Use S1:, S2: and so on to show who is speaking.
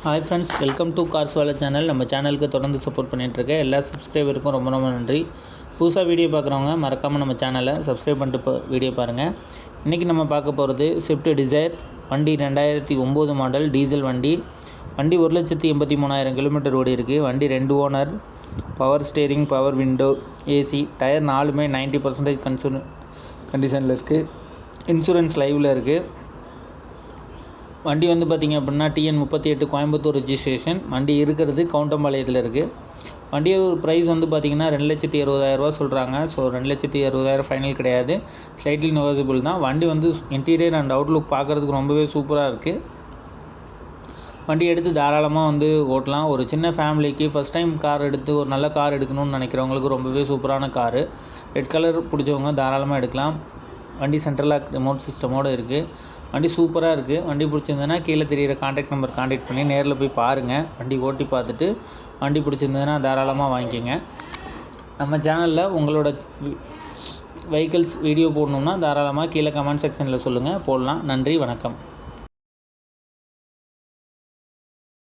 S1: Hi friends, welcome to cars வேலை channel. நம்ம சேனலுக்கு தொடர்ந்து சப்போர்ட் பண்ணிகிட்ருக்கேன் எல்லா சப்ஸ்கிரைபருக்கும் ரொம்ப ரொம்ப நன்றி. புதுசாக வீடியோ பார்க்குறவங்க மறக்காமல் நம்ம சேனலை சப்ஸ்கிரைப் பண்ணிட்டு வீடியோ பாருங்கள். இன்றைக்கி நம்ம பார்க்க போகிறது ஸ்விஃப்ட் டிசைர் வண்டி. 2009 மாடல் டீசல் வண்டி. 1,83,000 கிலோமீட்டர் ஓடி இருக்குது. வண்டி 2 owner. Power steering, power window, AC. Tyre 4மே 90% கண்டிஷனில் இருக்குது. இன்சூரன்ஸ் லைவில் இருக்குது. வண்டி வந்து பார்த்திங்க அப்படின்னா TN 38 கோயம்புத்தூர் ரெஜிஸ்ட்ரேஷன். வண்டி இருக்கிறது கவுண்டம்பாளையத்தில் இருக்குது. வண்டியோட ப்ரைஸ் வந்து பார்த்திங்கன்னா 2,60,000 சொல்கிறாங்க. ஸோ 2,60,000 ஃபைனல் கிடையாது, ஸ்லைட்லி நெகோசியபிள் தான். வண்டி வந்து இன்டீரியர் அண்ட் அவுட்லுக் பார்க்குறதுக்கு ரொம்பவே சூப்பராக இருக்குது. வண்டி எடுத்து தாராளமாக வந்து ஓட்டலாம். ஒரு சின்ன ஃபேமிலிக்கு ஃபஸ்ட் டைம் கார் எடுத்து ஒரு நல்ல கார் எடுக்கணும்னு நினைக்கிறவங்களுக்கு ரொம்பவே சூப்பரான காரு. ரெட் கலர் பிடிச்சவங்க தாராளமாக எடுக்கலாம். வண்டி சென்ட்ரல் லாக் ரிமோட் சிஸ்டமோடு இருக்குது. வண்டி சூப்பராக இருக்குது. வண்டி பிடிச்சிருந்ததுன்னா கீழே தெரிகிற கான்டாக்ட் நம்பர் கான்டாக்ட் பண்ணி நேரில் போய் பாருங்கள். வண்டி ஓட்டி பார்த்துட்டு வண்டி பிடிச்சிருந்ததுன்னா தாராளமாக வாங்கிக்கோங்க. நம்ம சேனலில் உங்களோட வெஹிக்கிள்ஸ் வீடியோ போடணுன்னா தாராளமாக கீழே கமெண்ட் செக்ஷனில் சொல்லுங்கள், போடலாம். நன்றி, வணக்கம்.